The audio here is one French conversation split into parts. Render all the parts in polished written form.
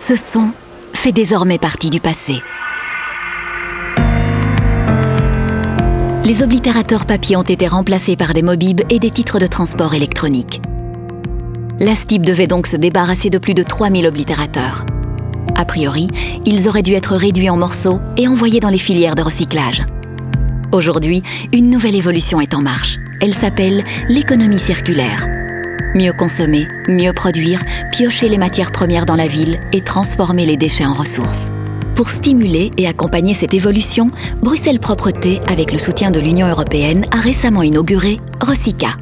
Ce son fait désormais partie du passé. Les oblitérateurs papier ont été remplacés par des mobibs et des titres de transport électroniques. L'ASTIB devait donc se débarrasser de plus de 3000 oblitérateurs. A priori, ils auraient dû être réduits en morceaux et envoyés dans les filières de recyclage. Aujourd'hui, une nouvelle évolution est en marche. Elle s'appelle l'économie circulaire. Mieux consommer, mieux produire, piocher les matières premières dans la ville et transformer les déchets en ressources. Pour stimuler et accompagner cette évolution, Bruxelles Propreté, avec le soutien de l'Union européenne, a récemment inauguré Recyca.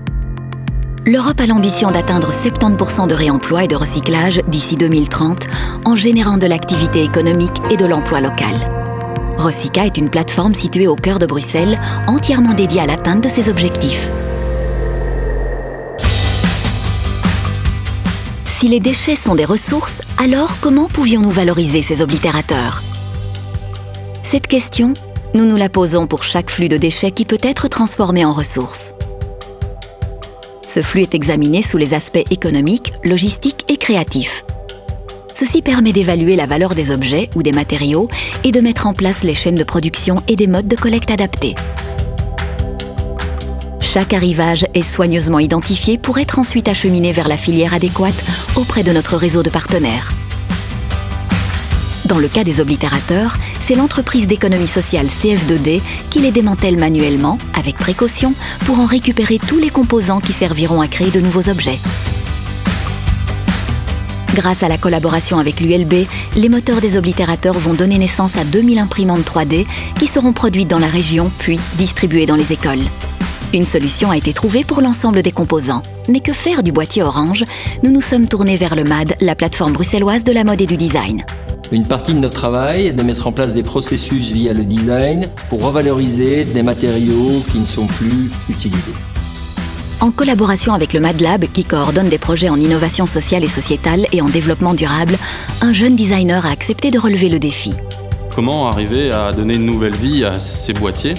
L'Europe a l'ambition d'atteindre 70% de réemploi et de recyclage d'ici 2030 en générant de l'activité économique et de l'emploi local. Recyca est une plateforme située au cœur de Bruxelles, entièrement dédiée à l'atteinte de ces objectifs. Si les déchets sont des ressources, alors comment pouvions-nous valoriser ces oblitérateurs ? Cette question, nous nous la posons pour chaque flux de déchets qui peut être transformé en ressources. Ce flux est examiné sous les aspects économiques, logistiques et créatifs. Ceci permet d'évaluer la valeur des objets ou des matériaux et de mettre en place les chaînes de production et des modes de collecte adaptés. Chaque arrivage est soigneusement identifié pour être ensuite acheminé vers la filière adéquate auprès de notre réseau de partenaires. Dans le cas des oblitérateurs, c'est l'entreprise d'économie sociale CF2D qui les démantèle manuellement, avec précaution, pour en récupérer tous les composants qui serviront à créer de nouveaux objets. Grâce à la collaboration avec l'ULB, les moteurs des oblitérateurs vont donner naissance à 2000 imprimantes 3D qui seront produites dans la région, puis distribuées dans les écoles. Une solution a été trouvée pour l'ensemble des composants. Mais que faire du boîtier orange ? Nous nous sommes tournés vers le MAD, la plateforme bruxelloise de la mode et du design. Une partie de notre travail est de mettre en place des processus via le design pour revaloriser des matériaux qui ne sont plus utilisés. En collaboration avec le MAD Lab, qui coordonne des projets en innovation sociale et sociétale et en développement durable, un jeune designer a accepté de relever le défi. Comment arriver à donner une nouvelle vie à ces boîtiers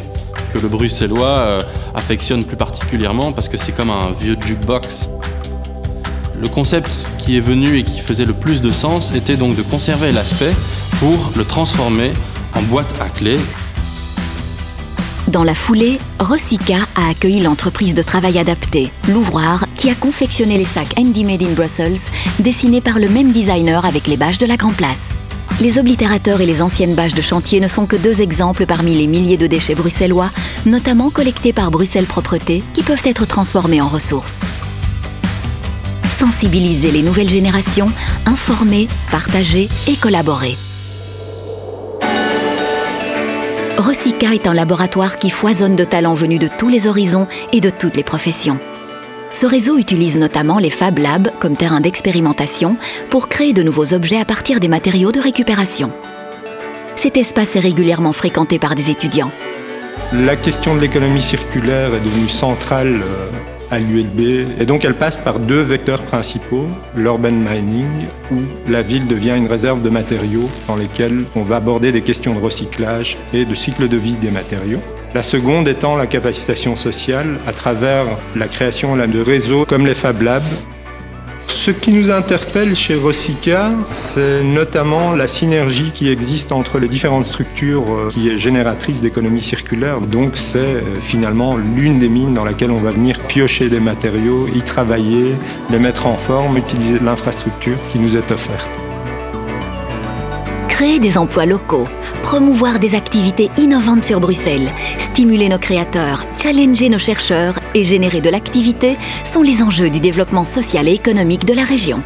que le bruxellois affectionne plus particulièrement parce que c'est comme un vieux jukebox. Le concept qui est venu et qui faisait le plus de sens était donc de conserver l'aspect pour le transformer en boîte à clés. Dans la foulée, Recyca a accueilli l'entreprise de travail adapté, L'Ouvroir, qui a confectionné les sacs Handy Made in Brussels, dessinés par le même designer avec les bâches de la Grand Place. Les oblitérateurs et les anciennes bâches de chantier ne sont que deux exemples parmi les milliers de déchets bruxellois, notamment collectés par Bruxelles Propreté, qui peuvent être transformés en ressources. Sensibiliser les nouvelles générations, informer, partager et collaborer. Recyca est un laboratoire qui foisonne de talents venus de tous les horizons et de toutes les professions. Ce réseau utilise notamment les Fab Labs comme terrain d'expérimentation pour créer de nouveaux objets à partir des matériaux de récupération. Cet espace est régulièrement fréquenté par des étudiants. La question de l'économie circulaire est devenue centrale à l'ULB et donc elle passe par deux vecteurs principaux, l'urban mining où la ville devient une réserve de matériaux dans lesquels on va aborder des questions de recyclage et de cycle de vie des matériaux. La seconde étant la capacitation sociale à travers la création de réseaux comme les Fab Labs. Ce qui nous interpelle chez Recyca, c'est notamment la synergie qui existe entre les différentes structures qui est génératrice d'économie circulaire. Donc c'est finalement l'une des mines dans laquelle on va venir piocher des matériaux, y travailler, les mettre en forme, utiliser l'infrastructure qui nous est offerte. Créer des emplois locaux, promouvoir des activités innovantes sur Bruxelles, stimuler nos créateurs, challenger nos chercheurs et générer de l'activité sont les enjeux du développement social et économique de la région.